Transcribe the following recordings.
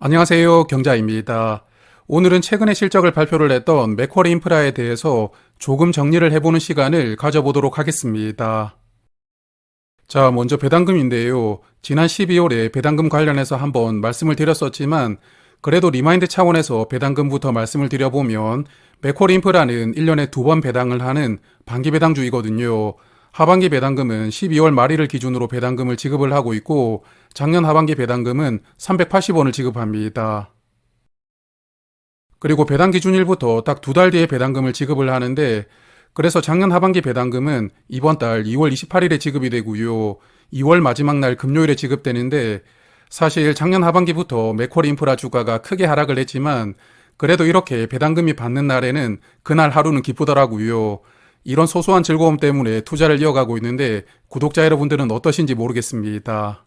안녕하세요. 경자입니다. 오늘은 최근에 실적을 발표를 했던 맥쿼리 인프라에 대해서 조금 정리를 해보는 시간을 가져보도록 하겠습니다. 자, 먼저 배당금인데요. 지난 12월에 배당금 관련해서 한번 말씀을 드렸었지만 그래도 리마인드 차원에서 배당금부터 말씀을 드려보면 맥쿼리 인프라는 1년에 2번 배당을 하는 반기 배당주이거든요. 하반기 배당금은 12월 말일을 기준으로 배당금을 지급을 하고 있고 작년 하반기 배당금은 380원을 지급합니다. 그리고 배당 기준일부터 딱 2달 뒤에 배당금을 지급을 하는데 그래서 작년 하반기 배당금은 이번 달 2월 28일에 지급이 되고요. 2월 마지막 날 금요일에 지급되는데 사실 작년 하반기부터 맥쿼리 인프라 주가가 크게 하락을 했지만 그래도 이렇게 배당금이 받는 날에는 그날 하루는 기쁘더라고요. 이런 소소한 즐거움 때문에 투자를 이어가고 있는데 구독자 여러분들은 어떠신지 모르겠습니다.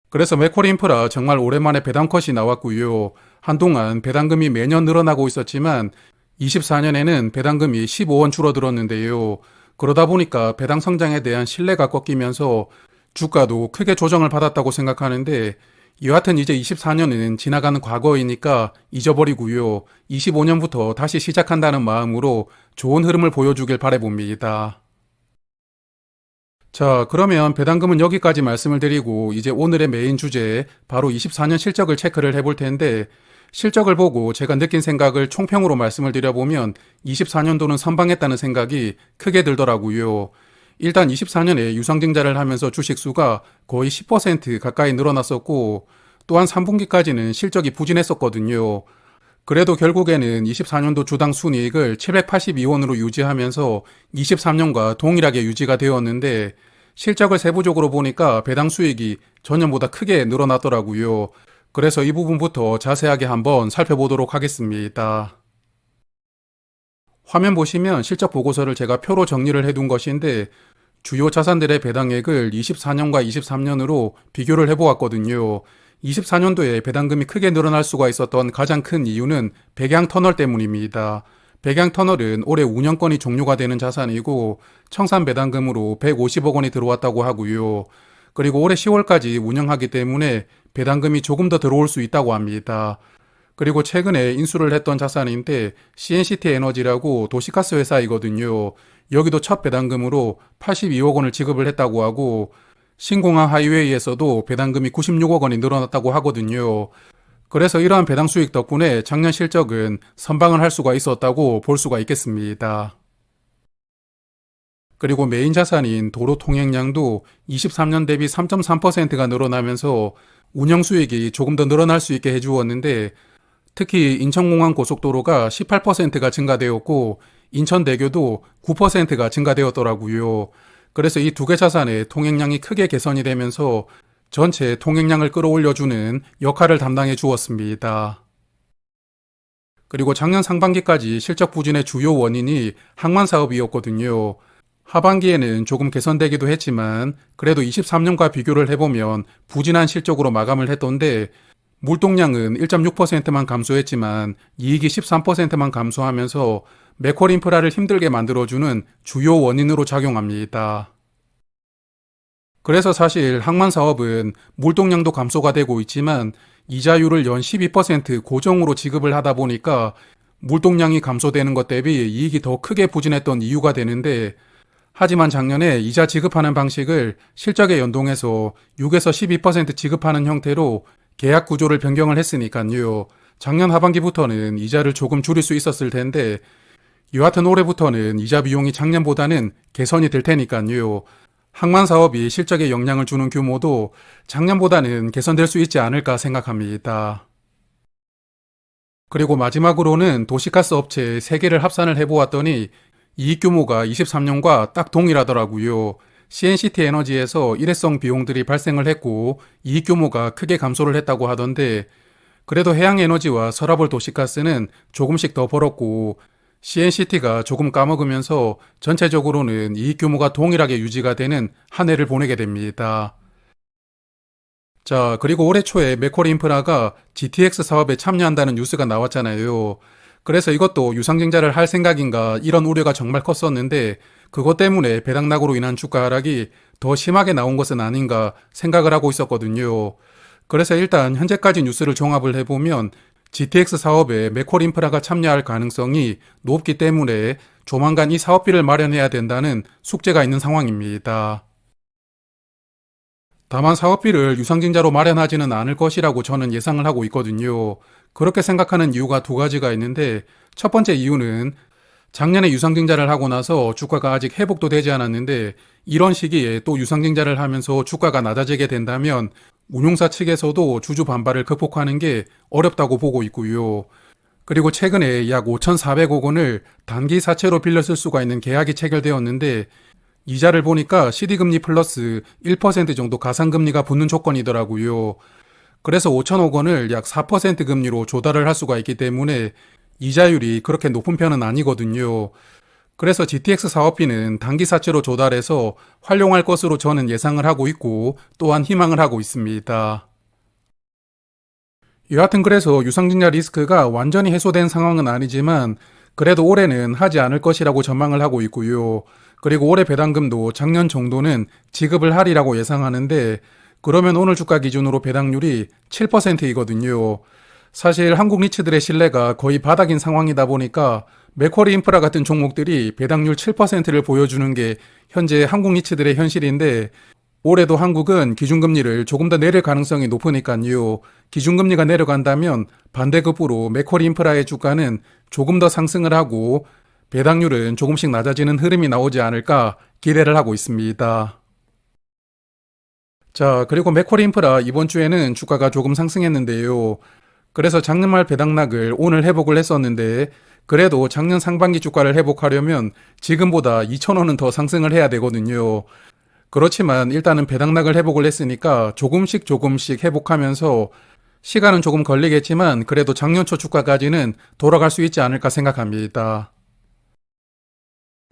그래서 맥쿼리 인프라 정말 오랜만에 배당 컷이 나왔고요. 한동안 배당금이 매년 늘어나고 있었지만 24년에는 배당금이 15원 줄어들었는데요. 그러다 보니까 배당 성장에 대한 신뢰가 꺾이면서 주가도 크게 조정을 받았다고 생각하는데 여하튼 이제 24년은 지나가는 과거이니까 잊어버리고요. 25년부터 다시 시작한다는 마음으로 좋은 흐름을 보여주길 바라봅니다. 자, 그러면 배당금은 여기까지 말씀을 드리고 이제 오늘의 메인 주제 바로 24년 실적을 체크를 해볼 텐데 실적을 보고 제가 느낀 생각을 총평으로 말씀을 드려보면 24년도는 선방했다는 생각이 크게 들더라고요. 일단 24년에 유상증자를 하면서 주식수가 거의 10% 가까이 늘어났었고 또한 3분기까지는 실적이 부진했었거든요. 그래도 결국에는 24년도 주당 순이익을 782원으로 유지하면서 23년과 동일하게 유지가 되었는데 실적을 세부적으로 보니까 배당 수익이 전년보다 크게 늘어났더라고요. 그래서 이 부분부터 자세하게 한번 살펴보도록 하겠습니다. 화면 보시면 실적 보고서를 제가 표로 정리를 해둔 것인데 주요 자산들의 배당액을 24년과 23년으로 비교를 해보았거든요. 24년도에 배당금이 크게 늘어날 수가 있었던 가장 큰 이유는 백양터널 때문입니다. 백양터널은 올해 운영권이 종료가 되는 자산이고 청산 배당금으로 150억 원이 들어왔다고 하고요. 그리고 올해 10월까지 운영하기 때문에 배당금이 조금 더 들어올 수 있다고 합니다. 그리고 최근에 인수를 했던 자산인데 CNCT 에너지라고 도시가스 회사이거든요. 여기도 첫 배당금으로 82억 원을 지급을 했다고 하고 신공항 하이웨이에서도 배당금이 96억 원이 늘어났다고 하거든요. 그래서 이러한 배당 수익 덕분에 작년 실적은 선방을 할 수가 있었다고 볼 수가 있겠습니다. 그리고 메인 자산인 도로 통행량도 23년 대비 3.3%가 늘어나면서 운영 수익이 조금 더 늘어날 수 있게 해주었는데 특히 인천공항 고속도로가 18%가 증가되었고 인천대교도 9%가 증가되었더라고요. 그래서 이 두 개 자산의 통행량이 크게 개선이 되면서 전체 통행량을 끌어올려주는 역할을 담당해 주었습니다. 그리고 작년 상반기까지 실적 부진의 주요 원인이 항만 사업이었거든요. 하반기에는 조금 개선되기도 했지만 그래도 23년과 비교를 해보면 부진한 실적으로 마감을 했던데 물동량은 1.6%만 감소했지만 이익이 13%만 감소하면서 맥쿼리 인프라를 힘들게 만들어주는 주요 원인으로 작용합니다. 그래서 사실 항만 사업은 물동량도 감소가 되고 있지만 이자율을 연 12% 고정으로 지급을 하다 보니까 물동량이 감소되는 것 대비 이익이 더 크게 부진했던 이유가 되는데 하지만 작년에 이자 지급하는 방식을 실적에 연동해서 6에서 12% 지급하는 형태로 계약 구조를 변경을 했으니까요. 작년 하반기부터는 이자를 조금 줄일 수 있었을 텐데 여하튼 올해부터는 이자 비용이 작년보다는 개선이 될 테니까요. 항만 사업이 실적에 영향을 주는 규모도 작년보다는 개선될 수 있지 않을까 생각합니다. 그리고 마지막으로는 도시가스 업체 3개를 합산을 해보았더니 이익 규모가 23년과 딱 동일하더라고요. CNCT 에너지에서 일회성 비용들이 발생을 했고 이익 규모가 크게 감소를 했다고 하던데 그래도 해양에너지와 서라볼 도시가스는 조금씩 더 벌었고 CNCT가 조금 까먹으면서 전체적으로는 이익 규모가 동일하게 유지가 되는 한 해를 보내게 됩니다. 자, 그리고 올해 초에 맥쿼리 인프라가 GTX 사업에 참여한다는 뉴스가 나왔잖아요. 그래서 이것도 유상증자를 할 생각인가 이런 우려가 정말 컸었는데 그것 때문에 배당락으로 인한 주가 하락이 더 심하게 나온 것은 아닌가 생각을 하고 있었거든요. 그래서 일단 현재까지 뉴스를 종합을 해보면 GTX 사업에 맥콜인프라가 참여할 가능성이 높기 때문에 조만간 이 사업비를 마련해야 된다는 숙제가 있는 상황입니다. 다만 사업비를 유상증자로 마련하지는 않을 것이라고 저는 예상을 하고 있거든요. 그렇게 생각하는 이유가 두 가지가 있는데, 첫 번째 이유는 작년에 유상증자를 하고 나서 주가가 아직 회복도 되지 않았는데, 이런 시기에 또 유상증자를 하면서 주가가 낮아지게 된다면 운용사 측에서도 주주 반발을 극복하는 게 어렵다고 보고 있고요. 그리고 최근에 약 5,400억 원을 단기 사채로 빌려 쓸 수가 있는 계약이 체결되었는데, 이자를 보니까 CD금리 플러스 1% 정도 가상금리가 붙는 조건이더라고요. 그래서 5천억 원을 약 4% 금리로 조달을 할 수가 있기 때문에 이자율이 그렇게 높은 편은 아니거든요. 그래서 GTX 사업비는 단기 사채로 조달해서 활용할 것으로 저는 예상을 하고 있고 또한 희망을 하고 있습니다. 여하튼 그래서 유상증자 리스크가 완전히 해소된 상황은 아니지만 그래도 올해는 하지 않을 것이라고 전망을 하고 있고요. 그리고 올해 배당금도 작년 정도는 지급을 하리라고 예상하는데 그러면 오늘 주가 기준으로 배당률이 7%이거든요. 사실 한국 리츠들의 신뢰가 거의 바닥인 상황이다 보니까 맥쿼리 인프라 같은 종목들이 배당률 7%를 보여주는 게 현재 한국 리츠들의 현실인데 올해도 한국은 기준금리를 조금 더 내릴 가능성이 높으니까요. 기준금리가 내려간다면 반대급부로 맥쿼리 인프라의 주가는 조금 더 상승을 하고 배당률은 조금씩 낮아지는 흐름이 나오지 않을까 기대를 하고 있습니다. 자, 그리고 맥쿼리 인프라 이번 주에는 주가가 조금 상승했는데요. 그래서 작년 말 배당락을 오늘 회복을 했었는데 그래도 작년 상반기 주가를 회복하려면 지금보다 2,000원은 더 상승을 해야 되거든요. 그렇지만 일단은 배당락을 회복을 했으니까 조금씩 회복하면서 시간은 조금 걸리겠지만 그래도 작년 초 주가까지는 돌아갈 수 있지 않을까 생각합니다.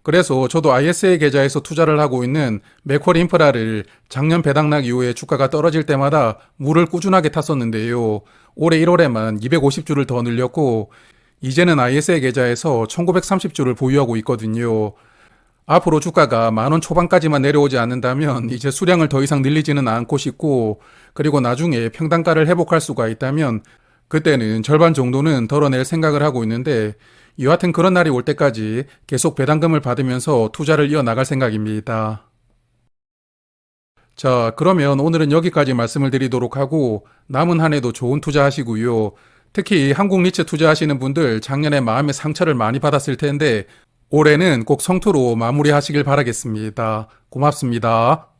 그래서 저도 ISA 계좌에서 투자를 하고 있는 맥쿼리 인프라를 작년 배당락 이후에 주가가 떨어질 때마다 물을 꾸준하게 탔었는데요. 올해 1월에만 250주를 더 늘렸고 이제는 ISA 계좌에서 1930주를 보유하고 있거든요. 앞으로 주가가 10,000원 초반까지만 내려오지 않는다면 이제 수량을 더 이상 늘리지는 않고 싶고 그리고 나중에 평단가를 회복할 수가 있다면 그때는 절반 정도는 덜어낼 생각을 하고 있는데 여하튼 그런 날이 올 때까지 계속 배당금을 받으면서 투자를 이어나갈 생각입니다. 자, 그러면 오늘은 여기까지 말씀을 드리도록 하고 남은 한 해도 좋은 투자하시고요. 특히 한국 리츠 투자하시는 분들 작년에 마음의 상처를 많이 받았을 텐데 올해는 꼭 성투로 마무리하시길 바라겠습니다. 고맙습니다.